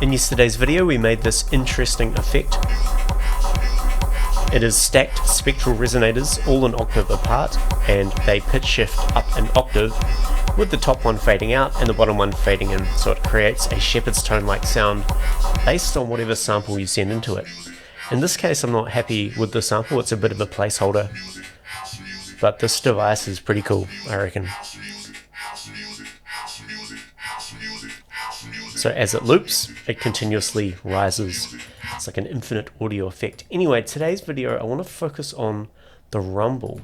In yesterday's video we made this interesting effect. It is stacked spectral resonators all an octave apart, and they pitch shift up an octave with the top one fading out and the bottom one fading in, so it creates a shepherd's tone like sound based on whatever sample you send into it. In this case I'm not happy with the sample, it's a bit of a placeholder, but this device is pretty cool, I reckon. So as it loops, it continuously rises. It's like an infinite audio effect. Anyway, today's video I want to focus on the rumble.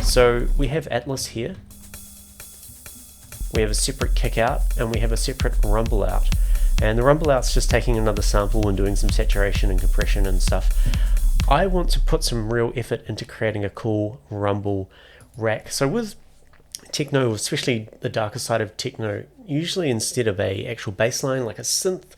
So we have Atlas here, we have a separate kick out, and we have a separate rumble out. And the rumble out's just taking another sample and doing some saturation and compression and stuff. I want to put some real effort into creating a cool rumble rack. So with techno, especially the darker side of techno, usually instead of a actual bass line like a synth,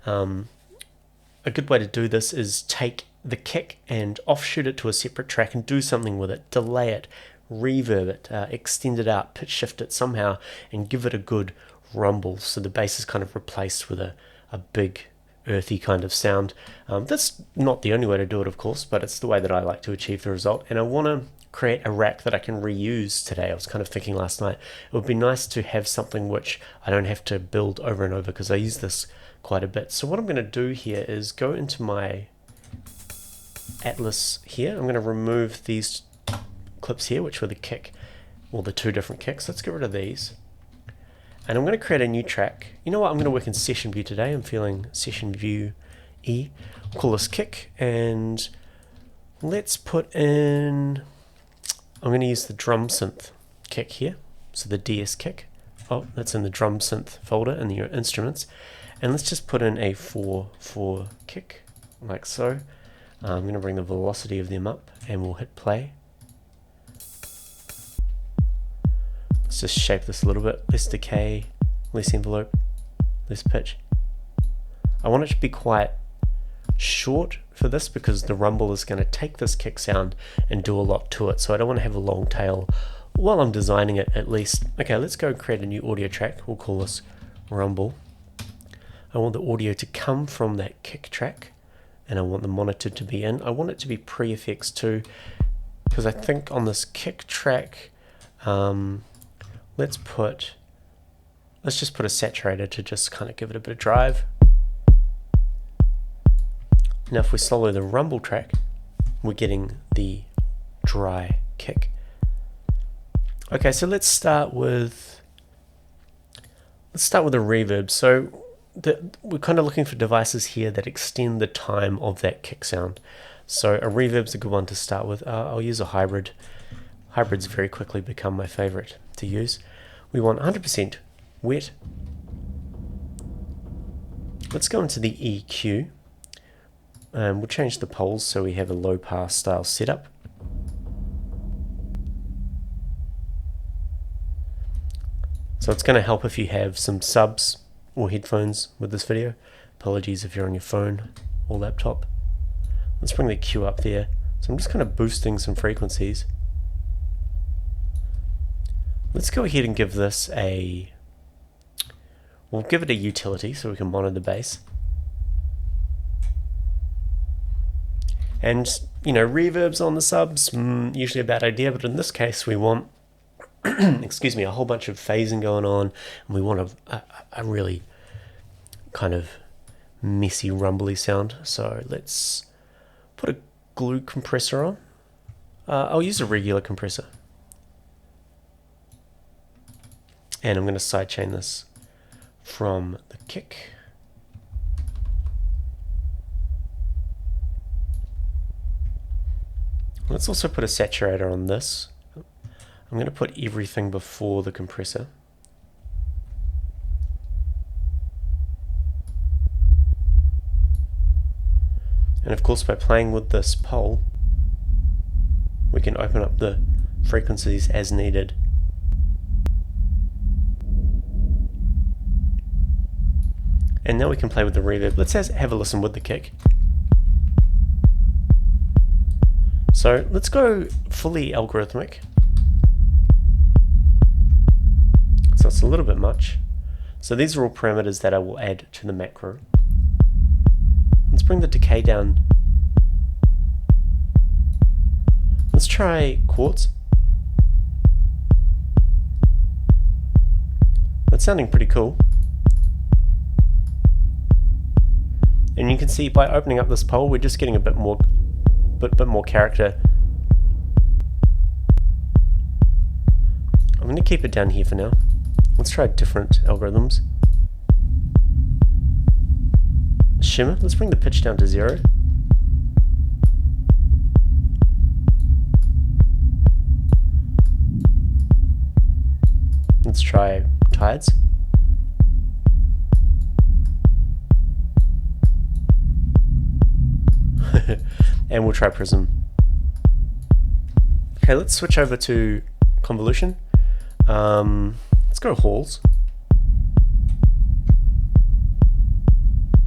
a good way to do this is take the kick and offshoot it to a separate track and do something with it, delay it, reverb it, extend it out, pitch shift it somehow, and give it a good rumble so the bass is kind of replaced with a big earthy kind of sound. That's not the only way to do it, of course, but it's the way that I like to achieve the result, and I want to create a rack that I can reuse today. I was kind of thinking last night it would be nice to have something which I don't have to build over and over because I use this quite a bit. So what I'm going to do here is go into my Atlas here. I'm going to remove these clips here, which were the kick, or the two different kicks. Let's get rid of these. And I'm going to create a new track. You know what? I'm going to work in session view today. I'm feeling session view E. Call this kick, and let's put in, I'm going to use the drum synth kick here. So the DS kick. Oh, that's in the drum synth folder in your instruments. And let's just put in a 4/4 kick, like so. I'm going to bring the velocity of them up, and we'll hit play. Let's just shape this a little bit. Less decay, less envelope, less pitch. I want it to be quite short for this because the rumble is going to take this kick sound and do a lot to it, so I don't want to have a long tail while I'm designing it, at least. Okay, let's go create a new audio track. We'll call this rumble. I want the audio to come from that kick track, and I want the monitor to be in. I want it to be pre-effects too, because I think on this kick track, let's just put a saturator to just kind of give it a bit of drive. Now if we solo the rumble track, we're getting the dry kick. Okay, so let's start with a reverb. So we're kind of looking for devices here that extend the time of that kick sound. So a reverb's a good one to start with. I'll use a hybrid. Hybrids very quickly become my favorite to use. We want 100% wet. Let's go into the EQ. We'll change the poles so we have a low pass style setup. So it's going to help if you have some subs or headphones with this video. Apologies if you're on your phone or laptop. Let's bring the EQ up there. So I'm just kind of boosting some frequencies. Let's go ahead and give this we'll give it a utility so we can monitor the bass. And, you know, reverbs on the subs, usually a bad idea, but in this case we want, excuse me, a whole bunch of phasing going on, and we want a really kind of messy, rumbly sound. So let's put a glue compressor on. I'll use a regular compressor. And I'm going to sidechain this from the kick. Let's also put a saturator on this. I'm going to put everything before the compressor. And of course, by playing with this pole, we can open up the frequencies as needed. And now we can play with the reverb. Let's have a listen with the kick. So let's go fully algorithmic. So it's a little bit much. So these are all parameters that I will add to the macro. Let's bring the decay down. Let's try quartz. That's sounding pretty cool. And you can see by opening up this pole, we're just getting a bit more character. I'm going to keep it down here for now. Let's try different algorithms. Shimmer, let's bring the pitch down to 0. Let's try tides. And we'll try prism. Okay, let's switch over to convolution. Let's go halls.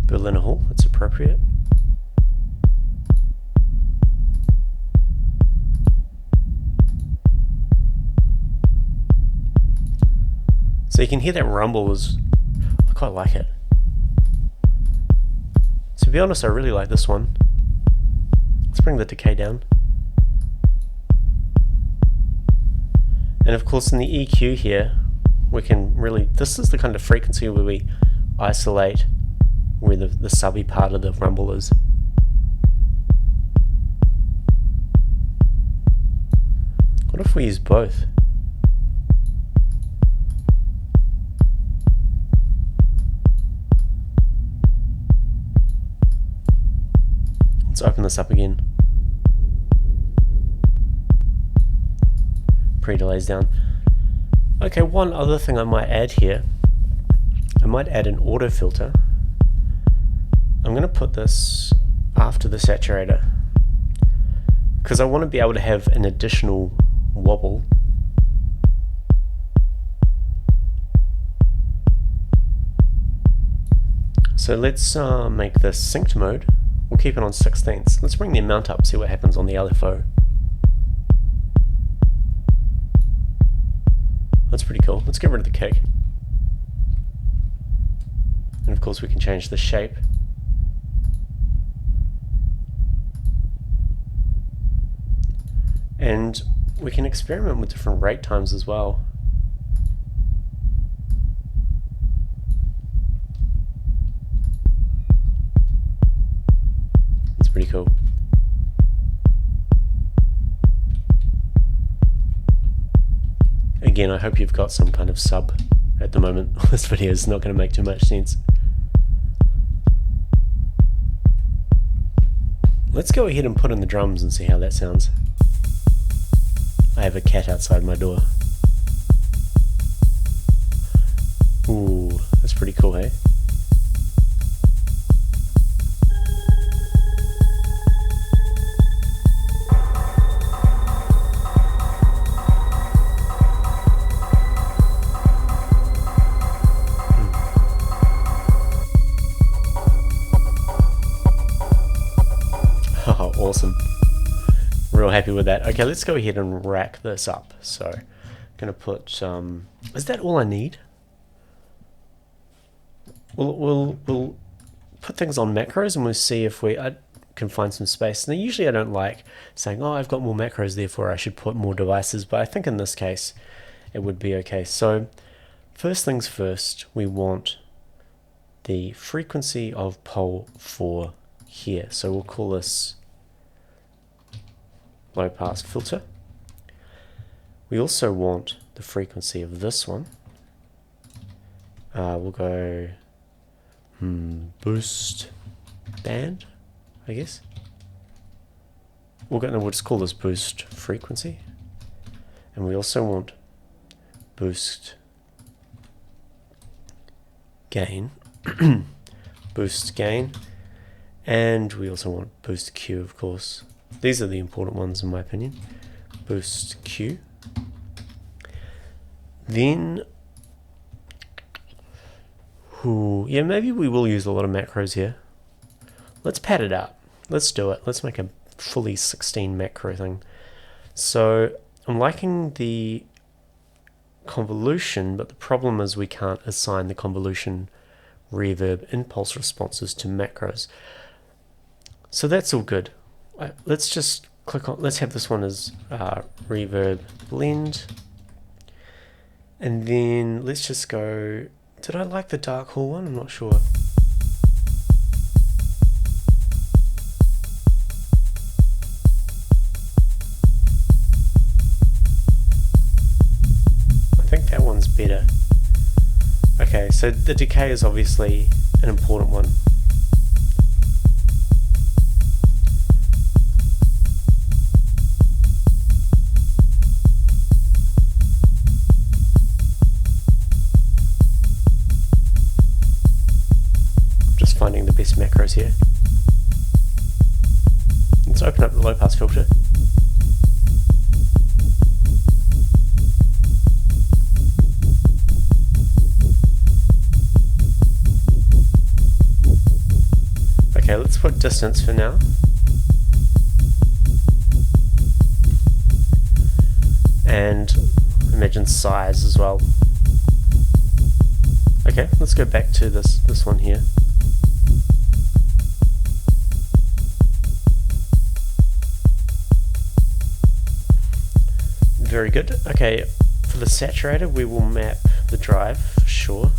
Berliner Hall, that's appropriate. So you can hear that rumble I quite like it. To be honest, I really like this one. Let's bring the decay down. And of course in the EQ here, we can really, this is the kind of frequency where we isolate where the subby part of the rumble is. What if we use both? Let's open this up again. Pre-delays down. Okay, one other thing I might add here. I might add an auto filter. I'm going to put this after the saturator because I want to be able to have an additional wobble. So let's make this synced mode. We'll keep it on 16ths. Let's bring the amount up, see what happens on the LFO. That's pretty cool. Let's get rid of the kick. And of course we can change the shape. And we can experiment with different rate times as well. That's pretty cool. Again, I hope you've got some kind of sub at the moment. This video is not going to make too much sense. Let's go ahead and put in the drums and see how that sounds. I have a cat outside my door. Ooh, that's pretty cool, hey? Oh, awesome. Real happy with that. Okay, let's go ahead and rack this up. So I'm gonna put is that all I need? We'll put things on macros and we'll see if I can find some space. Now usually I don't like saying, oh, I've got more macros, therefore I should put more devices, but I think in this case it would be okay. So first things first, we want the frequency of pole 4 here. So we'll call this low pass filter. We also want the frequency of this one. We'll go boost band, I guess. We'll just call this boost frequency. And we also want boost gain. Boost gain. And we also want boost Q, of course. These are the important ones in my opinion. Boost Q. Then, yeah, maybe we will use a lot of macros here. Let's pad it up. Let's do it. Let's make a fully 16 macro thing. So I'm liking the convolution, but the problem is we can't assign the convolution reverb impulse responses to macros. So that's all good. Let's just click on, let's have this one as reverb blend. And then let's just go, did I like the dark hall one? I'm not sure. I think that one's better. Okay, so the decay is obviously an important one. Just finding the best macros here. Let's open up the low pass filter. Okay, let's put distance for now. And imagine size as well. Okay, let's go back to this one here. Very good. Okay, for the saturator we will map the drive for sure.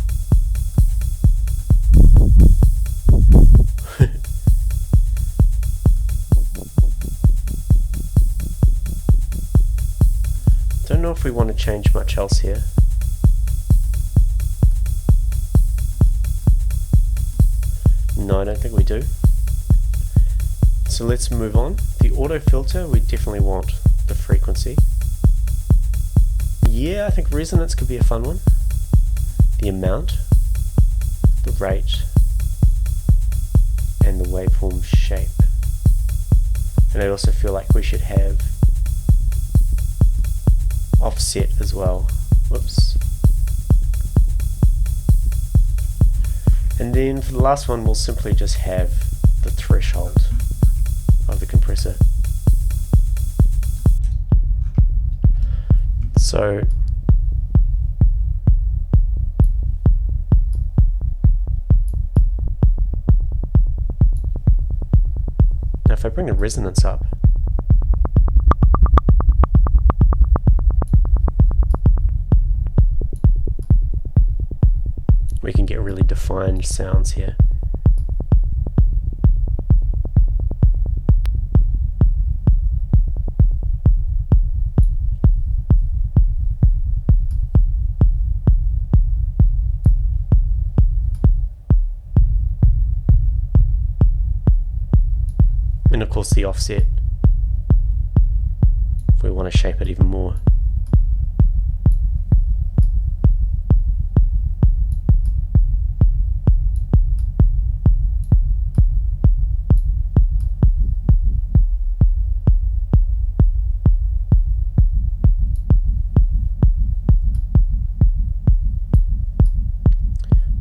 Don't know if we want to change much else here. No, I don't think we do. So let's move on. The auto filter, we definitely want the frequency. Yeah, I think resonance could be a fun one. The amount, the rate, and the waveform shape. And I also feel like we should have offset as well. Whoops. And then for the last one, we'll simply just have the threshold of the compressor. So now if I bring the resonance up, we can get really defined sounds here. And of course the offset, if we want to shape it even more.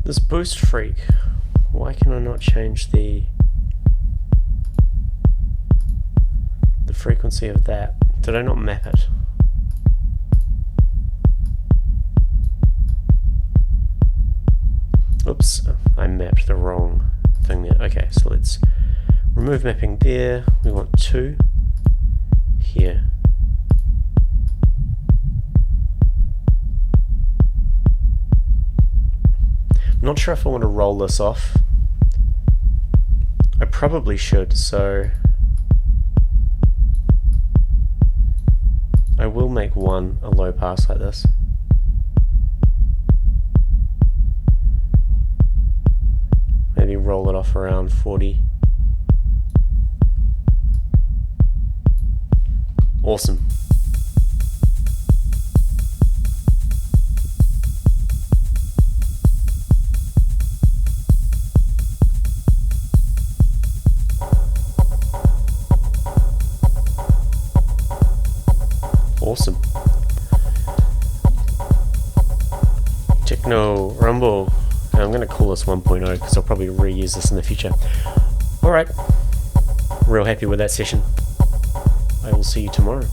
This boost freak, why can I not change the frequency of that? Did I not map it? Oops, I mapped the wrong thing there. Okay, so let's remove mapping there. We want 2 here. I'm not sure if I want to roll this off. I probably should, so I will make one a low pass like this. Maybe roll it off around 40. Awesome. Awesome. Techno Rumble. I'm going to call this 1.0 because I'll probably reuse this in the future. Alright. Real happy with that session. I will see you tomorrow.